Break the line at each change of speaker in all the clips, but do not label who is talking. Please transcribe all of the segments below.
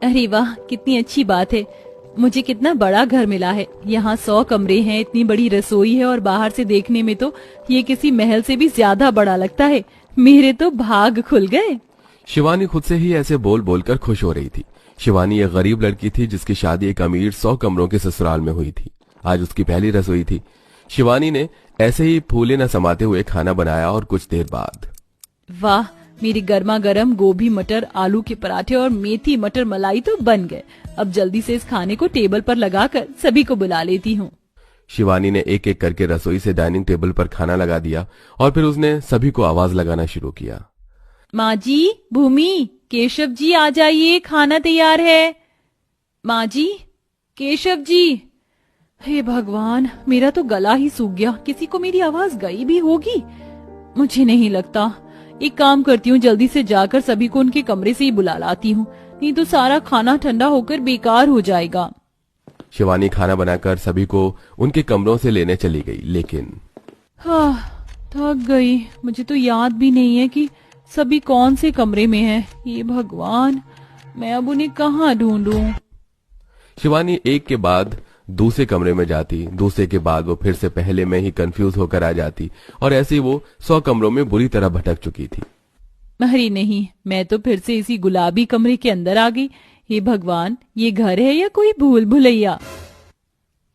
अरे वाह, कितनी अच्छी बात है। मुझे कितना बड़ा घर मिला है। यहाँ 100 कमरे हैं, इतनी बड़ी रसोई है और बाहर से देखने में तो ये किसी महल से भी ज्यादा बड़ा लगता है। मेरे तो भाग खुल गए।
शिवानी खुद से ही ऐसे बोल बोलकर खुश हो रही थी। शिवानी एक गरीब लड़की थी जिसकी शादी एक अमीर 100 कमरों के ससुराल में हुई थी। आज उसकी पहली रसोई थी। शिवानी ने ऐसे ही फूले न समाते हुए खाना बनाया और कुछ देर बाद
वाह, मेरी गर्मा गर्म गोभी मटर आलू के पराठे और मेथी मटर मलाई तो बन गए। अब जल्दी से इस खाने को टेबल पर लगाकर सभी को बुला लेती हूँ।
शिवानी ने एक एक करके रसोई से डाइनिंग टेबल पर खाना लगा दिया और फिर उसने सभी को आवाज लगाना शुरू किया।
माँ जी, भूमि, केशव जी आ जाइए, खाना तैयार है। माँ जी, केशव जी। हे भगवान, मेरा तो गला ही सूख गया। किसी को मेरी आवाज गई भी होगी? मुझे नहीं लगता। एक काम करती हूँ, जल्दी से जाकर सभी को उनके कमरे से ही बुला लाती हूँ, नहीं तो सारा खाना ठंडा होकर बेकार हो जाएगा।
शिवानी खाना बनाकर सभी को उनके कमरों से लेने चली गई, लेकिन
थक गई। मुझे तो याद भी नहीं है कि सभी कौन से कमरे में हैं। ये भगवान, मैं अब उन्हें कहाँ ढूंढूं?
शिवानी एक के बाद दूसरे कमरे में जाती, दूसरे के बाद वो फिर से पहले में ही कंफ्यूज होकर आ जाती और ऐसे ही वो 100 कमरों में बुरी तरह भटक चुकी थी।
अरे नहीं, मैं तो फिर से इसी गुलाबी कमरे के अंदर आ गई। हे भगवान, ये घर है या कोई भूल भुलैया?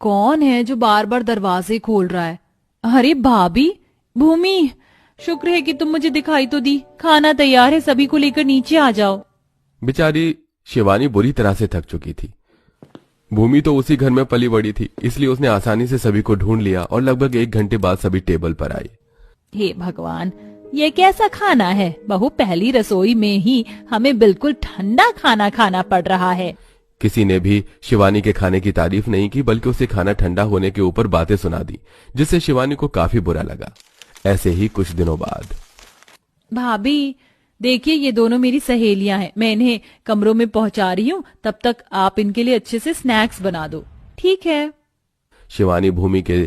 कौन है जो बार बार दरवाजे खोल रहा है? अरे भाभी, भूमि, शुक्र है कि तुम मुझे दिखाई तो दी। खाना तैयार है, सभी को लेकर नीचे आ जाओ।
बेचारी शिवानी बुरी तरह से थक चुकी थी। भूमि तो उसी घर में पली बड़ी थी, इसलिए उसने आसानी से सभी को ढूंढ लिया और लगभग 1 घंटे बाद सभी टेबल पर आए।
हे भगवान, ये कैसा खाना है? बहू, पहली रसोई में ही हमें बिल्कुल ठंडा खाना खाना पड़ रहा है।
किसी ने भी शिवानी के खाने की तारीफ नहीं की, बल्कि उसे खाना ठंडा होने के ऊपर बातें सुना दी, जिससे शिवानी को काफी बुरा लगा। ऐसे ही कुछ दिनों बाद,
भाभी देखिए, ये दोनों मेरी सहेलियां हैं। मैं इन्हें कमरों में पहुंचा रही हूँ, तब तक आप इनके लिए अच्छे से स्नैक्स बना दो, ठीक है?
शिवानी भूमि के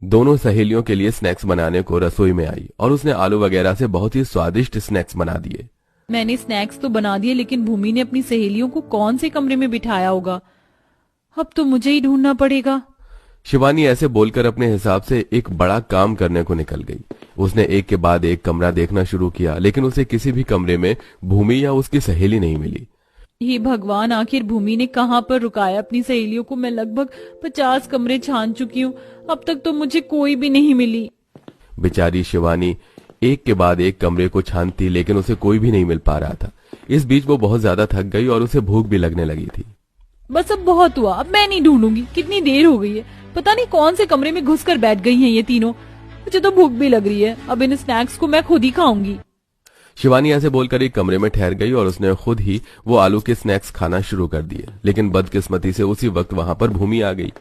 दोनों सहेलियों के लिए स्नैक्स बनाने को रसोई में आई और उसने आलू वगैरह से बहुत ही स्वादिष्ट स्नैक्स बना दिए।
मैंने स्नैक्स तो बना दिए, लेकिन भूमि ने अपनी सहेलियों को कौन से कमरे में बिठाया होगा? अब तो मुझे ही ढूंढना पड़ेगा।
शिवानी ऐसे बोलकर अपने हिसाब से एक बड़ा काम करने को निकल गई। उसने एक के बाद एक कमरा देखना शुरू किया, लेकिन उसे किसी भी कमरे में भूमि या उसकी सहेली नहीं मिली।
हे भगवान, आखिर भूमि ने कहाँ पर रुकाया अपनी सहेलियों को? मैं लगभग 50 कमरे छान चुकी हूँ, अब तक तो मुझे कोई भी नहीं मिली।
बेचारी शिवानी एक के बाद एक कमरे को छानती, लेकिन उसे कोई भी नहीं मिल पा रहा था। इस बीच वो बहुत ज्यादा थक गई और उसे भूख भी लगने लगी थी।
बस अब बहुत हुआ, अब मैं नहीं ढूंढूंगी। कितनी देर हो गई है, पता नहीं कौन से कमरे में घुसकर बैठ गई हैं ये तीनों। मुझे तो भूख भी लग रही है, अब इन स्नैक्स को मैं खुद ही खाऊंगी।
शिवानी ऐसे बोलकर एक कमरे में ठहर गई और उसने खुद ही वो आलू के स्नैक्स खाना शुरू कर दिए, लेकिन बदकिस्मती से उसी वक्त वहां पर भूमि आ गई।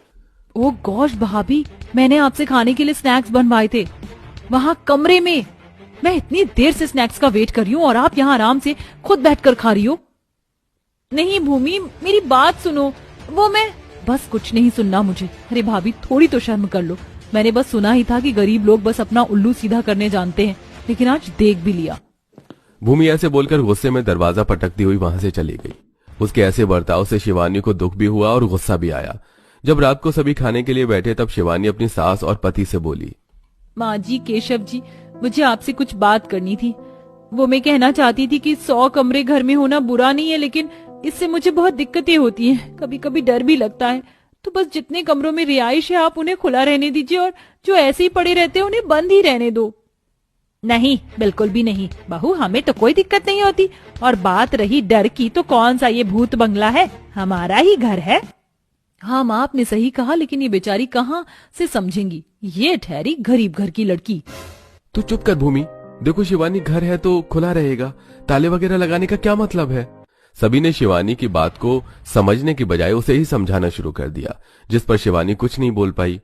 ओह गॉश भाभी, मैंने आपसे खाने के लिए स्नैक्स बनवाए थे वहाँ कमरे में। मैं इतनी देर से स्नैक्स का वेट कर रही हूँ और आप यहाँ आराम से खुद बैठकर खा रही हो। नहीं भूमि, मेरी बात सुनो। वो मैं बस कुछ नहीं सुनना मुझे। अरे भाभी, थोड़ी तो शर्म कर लो। मैंने बस सुना ही था कि गरीब लोग बस अपना उल्लू सीधा करने जानते हैं, लेकिन आज देख भी लिया।
भूमि ऐसे बोलकर गुस्से में दरवाजा पटकती हुई वहां से चली गई। उसके ऐसे बर्ताव से शिवानी को दुख भी हुआ और गुस्सा भी आया। जब रात को सभी खाने के लिए बैठे तब शिवानी अपनी सास और पति से बोली,
माँ जी, केशव जी, मुझे आपसे कुछ बात करनी थी। वो मैं कहना चाहती थी कि 100 कमरे घर में होना बुरा नहीं है, लेकिन इससे मुझे बहुत दिक्कतें होती हैं। कभी कभी डर भी लगता है। तो बस जितने कमरों में रिहाइश है आप उन्हें खुला रहने दीजिए और जो ऐसे ही पड़े रहते हैं उन्हें बंद ही रहने दो। नहीं, बिल्कुल भी नहीं बहू, हमें तो कोई दिक्कत नहीं होती। और बात रही डर की, तो कौन सा ये भूत बंगला है, हमारा ही घर है। हाँ माँ, आपने सही कहा, लेकिन ये बेचारी कहाँ से समझेंगी? ये ठहरी गरीब घर की लड़की।
तू चुप कर भूमि, देखो शिवानी घर है तो खुला रहेगा, ताले वगैरह लगाने का क्या मतलब है? सभी ने शिवानी की बात को समझने की बजाय उसे ही समझाना शुरू कर दिया, जिस पर शिवानी कुछ नहीं बोल पाई।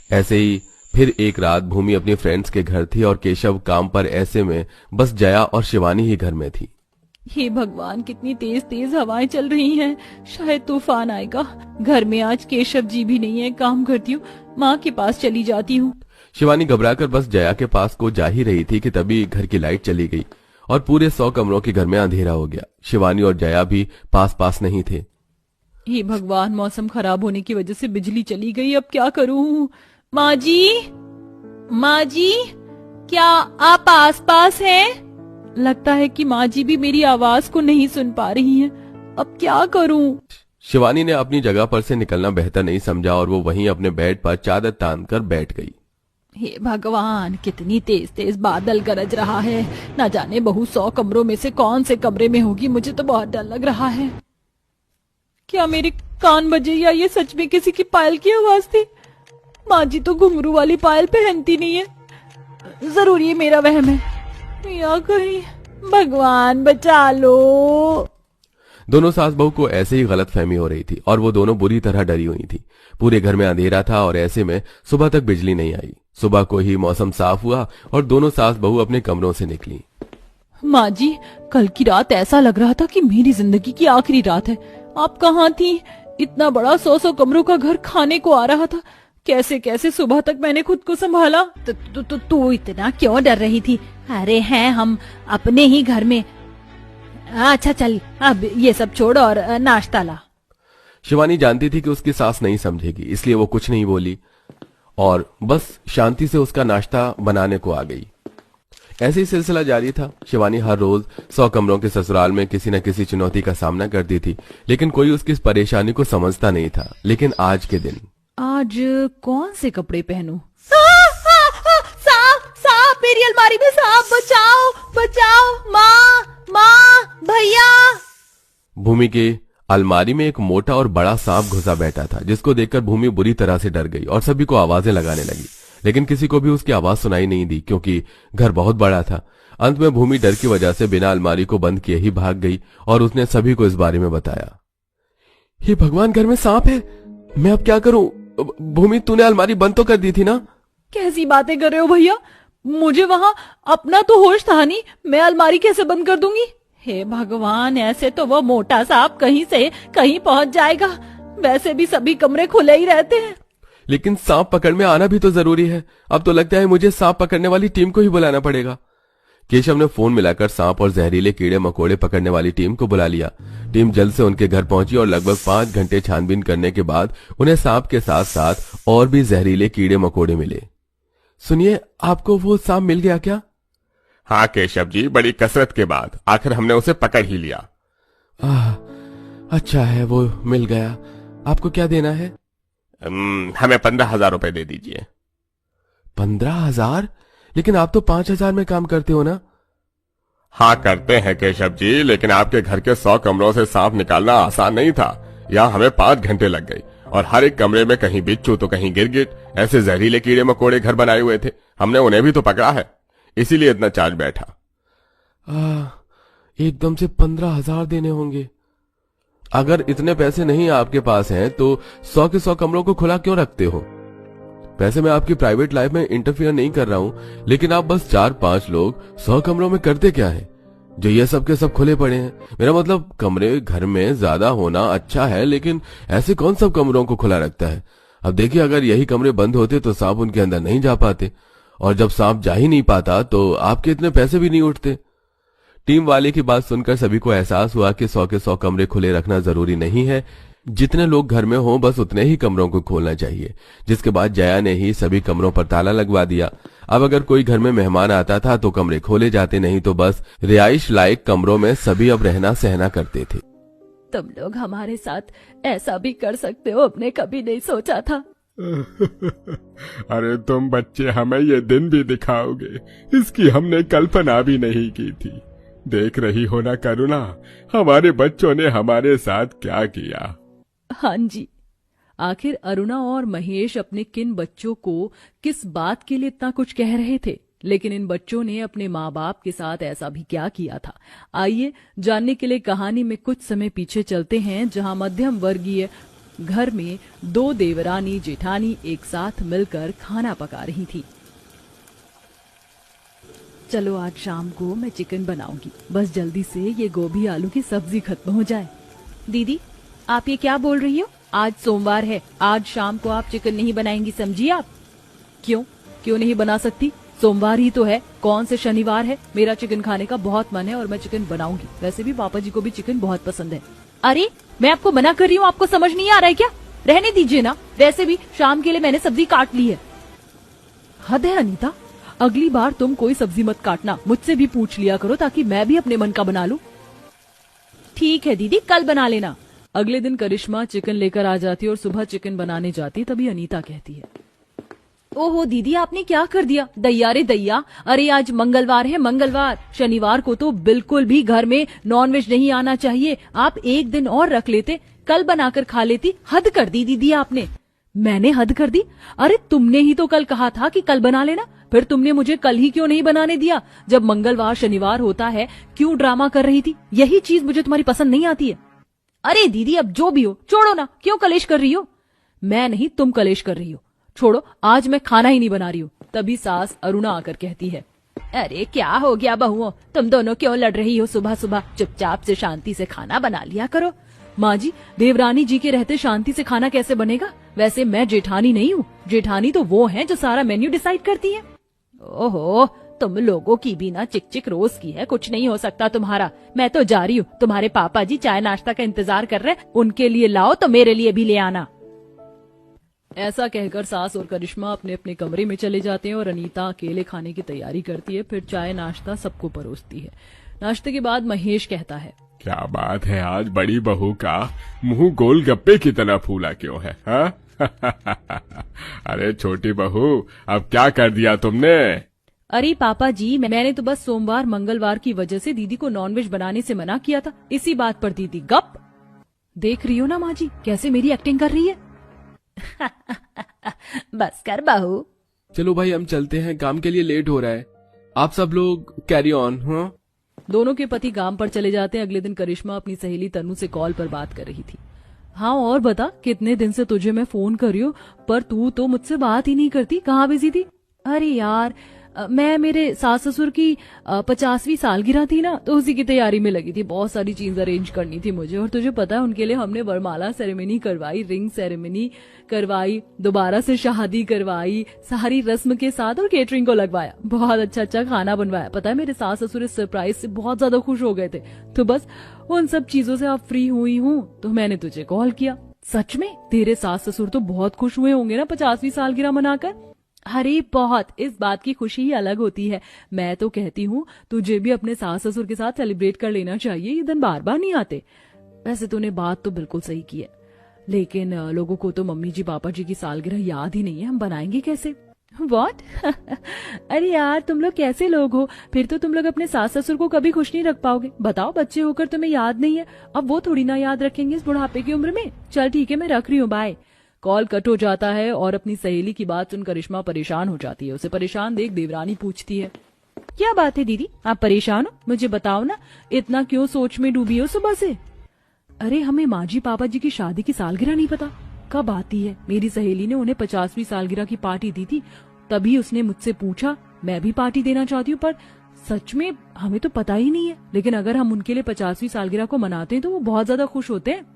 ऐसे ही फिर एक रात भूमि अपनी फ्रेंड्स के घर थी और केशव काम पर। ऐसे में बस जया और शिवानी ही घर में थी।
हे भगवान, कितनी तेज तेज हवाएं चल रही हैं, शायद तूफान आएगा। घर में आज केशव जी भी नहीं है। काम करती हूँ, माँ के पास चली जाती हूँ।
शिवानी घबराकर बस जया के पास को जा ही रही थी कि तभी घर की लाइट चली गई और पूरे 100 कमरों के घर में अंधेरा हो गया। शिवानी और जया भी पास पास नहीं थे।
हे भगवान, मौसम खराब होने की वजह से बिजली चली गई, अब क्या करूं? माँ जी, माँ जी, क्या आप आसपास हैं? लगता है कि माँ जी भी मेरी आवाज को नहीं सुन पा रही हैं। अब क्या करूं?
शिवानी ने अपनी जगह पर से निकलना बेहतर नहीं समझा और वो वहीं अपने बेड पर चादर तान कर बैठ गई।
हे भगवान, कितनी तेज तेज बादल गरज रहा है। न जाने बहू 100 कमरों में से कौन से कमरे में होगी। मुझे तो बहुत डर लग रहा है। क्या मेरे कान बजे या ये सच में किसी की पायल की आवाज थी? माँ जी तो घुंघरू वाली पायल पहनती नहीं है। जरूर ये मेरा वहम है या कहीं। भगवान बचा लो।
दोनों सास बहू को ऐसे ही गलतफहमी हो रही थी और वो दोनों बुरी तरह डरी हुई थी। पूरे घर में अंधेरा था और ऐसे में सुबह तक बिजली नहीं आई। सुबह को ही मौसम साफ हुआ और दोनों सास बहू अपने कमरों से निकली।
माँ जी, कल की रात ऐसा लग रहा था कि मेरी जिंदगी की आखिरी रात है। आप कहाँ थी? इतना बड़ा 100 कमरों का घर खाने को आ रहा था। कैसे कैसे सुबह तक मैंने खुद को संभाला।
तू इतना क्यों डर रही थी? अरे हैं हम अपने ही घर में। अच्छा चल, अब ये सब छोड़ और नाश्ता ला।
शिवानी जानती थी कि उसकी सास नहीं समझेगी, इसलिए वो कुछ नहीं बोली और बस शांति से उसका नाश्ता बनाने को आ गई। ऐसे ही सिलसिला जारी था। शिवानी हर रोज 100 कमरों के ससुराल में किसी न किसी चुनौती का सामना करती थी, लेकिन कोई उसकी इस परेशानी को समझता नहीं था। लेकिन आज के दिन,
आज कौन से कपड़े पहनूं?
सांप, सांप, मेरी अलमारी में सांप, बचाओ, बचाओ, माँ, भैया।
भूमि के अलमारी में एक मोटा और बड़ा सांप घुसा बैठा था, जिसको देखकर भूमि बुरी तरह से डर गई और सभी को आवाजें लगाने लगी। लेकिन किसी को भी उसकी आवाज सुनाई नहीं दी, क्योंकि घर बहुत बड़ा था। अंत में भूमि डर की वजह से बिना अलमारी को बंद किए ही भाग गई और उसने सभी को इस बारे में बताया। हे भगवान, घर में सांप है, मैं अब क्या करूं? भूमि, तूने अलमारी बंद तो कर दी थी ना?
कैसी बातें कर रहे हो भैया? मुझे वहाँ अपना तो होश था नहीं, मैं अलमारी कैसे बंद कर दूंगी? हे भगवान, ऐसे तो वो मोटा सांप कहीं से कहीं पहुंच जाएगा। वैसे भी सभी कमरे खुले ही रहते हैं।
लेकिन सांप पकड़ में आना भी तो जरूरी है। अब तो लगता है मुझे सांप पकड़ने वाली टीम को ही बुलाना पड़ेगा। केशव ने फोन मिलाकर सांप और जहरीले कीड़े मकोड़े पकड़ने वाली टीम को बुला लिया। टीम जल्द से उनके घर पहुंची और लगभग 5 घंटे छानबीन करने के बाद उन्हें सांप के साथ साथ और भी जहरीले कीड़े मकोड़े मिले। सुनिए, आपको वो सांप मिल गया क्या?
हाँ केशव जी, बड़ी कसरत के बाद आखिर हमने उसे पकड़ ही लिया।
अच्छा है, वो मिल गया। आपको क्या देना है?
हमें 15,000 रुपए दे दीजिए।
15,000? लेकिन आप तो 5,000 में काम करते हो ना?
हाँ करते हैं केशव जी, लेकिन आपके घर के 100 कमरों से सांप निकालना आसान नहीं था। यहाँ हमें 5 घंटे लग गई और हर एक कमरे में कहीं बिच्छू तो कहीं गिरगिट, ऐसे जहरीले कीड़े मकोड़े घर बनाए हुए थे। हमने उन्हें भी तो पकड़ा है, इसीलिए इतना चार्ज बैठा।
एकदम से 15,000 देने होंगे। अगर इतने पैसे नहीं आपके पास हैं तो 100 के 100 कमरों को खुला क्यों रखते हो? वैसे मैं आपकी प्राइवेट लाइफ में इंटरफियर नहीं कर रहा हूं, लेकिन आप बस 4-5 लोग 100 कमरों में करते क्या है जो ये सब के सब खुले पड़े हैं? मेरा मतलब, कमरे घर में ज्यादा होना अच्छा है, लेकिन ऐसे कौन सब कमरों को खुला रखता है? अब देखिए, अगर यही कमरे बंद होते तो सांप उनके अंदर नहीं जा पाते, और जब सांप जा ही नहीं पाता तो आपके इतने पैसे भी नहीं उठते। टीम वाले की बात सुनकर सभी को एहसास हुआ कि 100 के 100 कमरे खुले रखना जरूरी नहीं है। जितने लोग घर में हो बस उतने ही कमरों को खोलना चाहिए। जिसके बाद जया ने ही सभी कमरों पर ताला लगवा दिया। अब अगर कोई घर में मेहमान आता था तो कमरे खोले जाते, नहीं तो बस रिहाइश लायक कमरों में सभी अब रहना सहना करते थे।
तुम लोग हमारे साथ ऐसा भी कर सकते हो, अपने कभी नहीं सोचा था।
अरे तुम बच्चे हमें ये दिन भी दिखाओगे, इसकी हमने कल्पना भी नहीं की थी। देख रही हो ना करुणा, हमारे बच्चों ने हमारे साथ क्या किया।
हाँ जी, आखिर अरुणा और महेश अपने किन बच्चों को किस बात के लिए इतना कुछ कह रहे थे, लेकिन इन बच्चों ने अपने माँ बाप के साथ ऐसा भी क्या किया था? आइए जानने के लिए कहानी में कुछ समय पीछे चलते हैं, जहां मध्यम वर्गीय घर में 2 देवरानी जेठानी एक साथ मिलकर खाना पका रही थी। चलो आज शाम को मैं चिकन बनाऊंगी, बस जल्दी से ये गोभी आलू की सब्जी खत्म हो जाए। दीदी, आप ये क्या बोल रही हो? आज सोमवार है, आज शाम को आप चिकन नहीं बनाएंगी, समझिए आप? क्यों नहीं बना सकती? सोमवार ही तो है, कौन से शनिवार है? मेरा चिकन खाने का बहुत मन है और मैं चिकन बनाऊंगी। वैसे भी पापा जी को भी चिकन बहुत पसंद है। अरे मैं आपको मना कर रही हूँ, आपको समझ नहीं आ रहा है क्या? रहने दीजिए ना, वैसे भी शाम के लिए मैंने सब्जी काट ली है। हद है अनीता, अगली बार तुम कोई सब्जी मत काटना, मुझसे भी पूछ लिया करो ताकि मैं भी अपने मन का बना लूं। ठीक है दीदी, कल बना लेना। अगले दिन करिश्मा चिकन लेकर आ जाती और सुबह चिकन बनाने जाती, तभी अनीता कहती है, ओहो दीदी आपने क्या कर दिया? दैया रे दैया, अरे आज मंगलवार है, मंगलवार, शनिवार को तो बिल्कुल भी घर में नॉनवेज नहीं आना चाहिए। आप एक दिन और रख लेते, कल बनाकर खा लेती। हद कर दी दीदी आपने। मैंने हद कर दी? अरे तुमने ही तो कल कहा था कि कल बना लेना, फिर तुमने मुझे कल ही क्यों नहीं बनाने दिया जब मंगलवार शनिवार होता है? क्यों ड्रामा कर रही थी? यही चीज मुझे तुम्हारी पसंद नहीं आती है। अरे दीदी अब जो भी हो छोड़ो ना, क्यों कलेश कर रही हो? मैं नहीं, तुम कलेश कर रही हो। छोड़ो, आज मैं खाना ही नहीं बना रही हूँ। तभी सास अरुणा आकर कहती है, अरे क्या हो गया बहुओं, तुम दोनों क्यों लड़ रही हो सुबह सुबह? चुपचाप से शांति से खाना बना लिया करो। माँ जी, देवरानी जी के रहते शांति से खाना कैसे बनेगा? वैसे मैं जेठानी नहीं हूँ, जेठानी तो वो है जो सारा मेन्यू डिसाइड करती है। ओहो, तुम लोगों की भी ना चिक चिक रोज की है, कुछ नहीं हो सकता तुम्हारा। मैं तो जा रही हूँ, तुम्हारे पापा जी चाय नाश्ता का इंतजार कर रहे हैं, उनके लिए लाओ तो मेरे लिए भी ले आना। ऐसा कहकर सास और करिश्मा अपने अपने कमरे में चले जाते हैं और अनीता अकेले खाने की तैयारी करती है। फिर चाय नाश्ता सबको परोसती है। नाश्ते के बाद महेश कहता है,
क्या बात है, आज बड़ी बहू का मुंह गोलगप्पे की तरह फूला क्यों है, हाँ? अरे छोटी बहू, अब क्या कर दिया तुमने?
अरे पापा जी, मैंने तो बस सोमवार मंगलवार की वजह से दीदी को नॉनवेज बनाने से मना किया था, इसी बात पर दीदी गप। देख रही हो ना माँ जी, कैसे मेरी एक्टिंग कर रही है।
बस कर बहू।
चलो भाई हम चलते हैं, काम के लिए लेट हो रहा है। आप सब लोग कैरी ऑन। हाँ,
दोनों के पति काम पर चले जाते हैं। अगले दिन करिश्मा अपनी सहेली तनु से कॉल पर बात कर रही थी। हाँ और बता, कितने दिन से तुझे मैं फोन कर रही हूँ पर तू तो मुझसे बात ही नहीं करती, कहाँ बिजी थी? अरे यार, मैं मेरे सास ससुर की 50वीं सालगिरह थी ना, तो उसी की तैयारी में लगी थी। बहुत सारी चीज अरेंज करनी थी मुझे, और तुझे पता है उनके लिए हमने वरमाला सेरेमनी करवाई, रिंग सेरेमनी करवाई, दोबारा से शादी करवाई, सारी रस्म के साथ, और केटरिंग को लगवाया। बहुत अच्छा अच्छा खाना बनवाया। पता है मेरे सास ससुर इस सरप्राइज से बहुत ज्यादा खुश हो गए थे। तो बस उन सब चीजों से अब फ्री हुई हूँ तो मैंने तुझे कॉल किया। सच में तेरे सास ससुर तो बहुत खुश हुए होंगे ना 50वीं सालगिरह मनाकर? अरे बहुत, इस बात की खुशी ही अलग होती है। मैं तो कहती हूँ तुझे भी अपने सास ससुर के साथ सेलिब्रेट कर लेना चाहिए, ये दिन बार बार नहीं आते। वैसे तूने बात तो बिल्कुल सही की है, लेकिन लोगों को तो मम्मी जी पापा जी की सालगिरह याद ही नहीं है, हम बनाएंगे कैसे? व्हाट? अरे यार तुम लोग कैसे लोग हो, फिर तो तुम लोग अपने सास ससुर को कभी खुश नहीं रख पाओगे। बताओ, बच्चे होकर तुम्हें याद नहीं है, अब वो थोड़ी ना याद रखेंगे इस बुढ़ापे की उम्र में। चल ठीक है, मैं रख रही हूँ, बाय। कॉल कट हो जाता है और अपनी सहेली की बात सुन करिश्मा परेशान हो जाती है। उसे परेशान देख देवरानी पूछती है, क्या बात है दीदी, आप परेशान हो? मुझे बताओ ना, इतना क्यों सोच में डूबी हो सुबह से? अरे हमें माँ जी पापा जी की शादी की सालगिरह नहीं पता, कब आती है? मेरी सहेली ने उन्हें 50वीं सालगिरह की पार्टी दी थी, तभी उसने मुझसे पूछा। मैं भी पार्टी देना चाहती हूँ, पर सच में हमें तो पता ही नहीं है। लेकिन अगर हम उनके लिए 50वीं सालगिरह को मनाते हैं तो वो बहुत ज्यादा खुश होते हैं।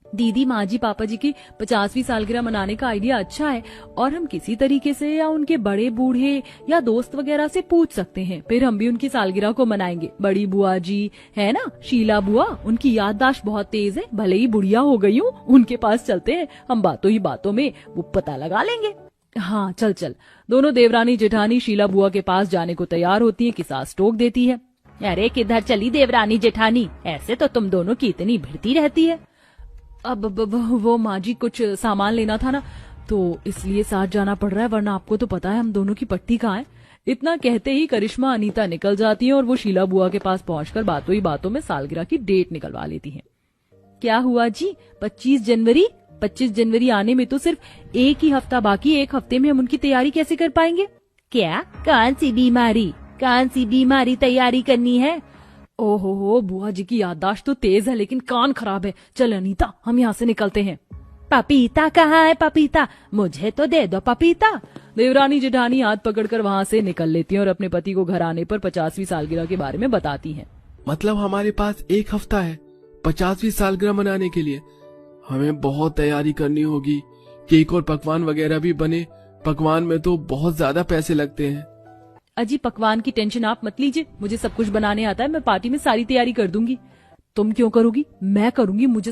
दीदी, माँ जी पापा जी की 50वीं सालगिरह मनाने का आइडिया अच्छा है, और हम किसी तरीके से या उनके बड़े बूढ़े या दोस्त वगैरह से पूछ सकते हैं, फिर हम भी उनकी सालगिरह को मनाएंगे। बड़ी बुआ जी है ना, शीला बुआ, उनकी याददाश्त बहुत तेज है, भले ही बुढ़िया हो गई हूँ, उनके पास चलते हैं, हम बातों ही बातों में वो पता लगा लेंगे। हाँ चल चल। दोनों देवरानी जेठानी शीला बुआ के पास जाने को तैयार होती है कि सास टोक देती है,
अरे किधर चली देवरानी जेठानी, ऐसे तो तुम दोनों की इतनी भिड़ती रहती है।
अब वो माँ जी कुछ सामान लेना था ना, तो इसलिए साथ जाना पड़ रहा है, वरना आपको तो पता है हम दोनों की पट्टी कहाँ है। इतना कहते ही करिश्मा अनीता निकल जाती है और वो शीला बुआ के पास पहुंचकर बातों ही बातों में सालगिरह की डेट निकलवा लेती हैं। क्या हुआ जी, 25 जनवरी आने में तो सिर्फ एक ही हफ्ता बाकी, एक हफ्ते में हम उनकी तैयारी कैसे कर पाएंगे?
क्या, कौन सी बीमारी तैयारी करनी है?
ओहो, बुआ जी की याददाश्त तो तेज है लेकिन कान खराब है। चल अनीता, हम यहाँ से निकलते हैं।
पपीता कहाँ है? पपीता मुझे तो दे दो पपीता।
देवरानी जेठानी हाथ पकड़कर वहाँ से निकल लेती हैं और अपने पति को घर आने पर 50वीं सालगिरह के बारे में बताती हैं।
मतलब हमारे पास एक हफ्ता है 50वीं सालगिरह मनाने के लिए, हमें बहुत तैयारी करनी होगी, केक और पकवान वगैरह भी बने। पकवान में तो बहुत ज्यादा पैसे लगते हैं।
अजी पकवान की टेंशन आप मत लीजिए, मुझे सब कुछ बनाने आता है, मैं पार्टी में सारी तैयारी कर दूंगी। तुम क्यों करोगी? मैं करूंगी, मुझे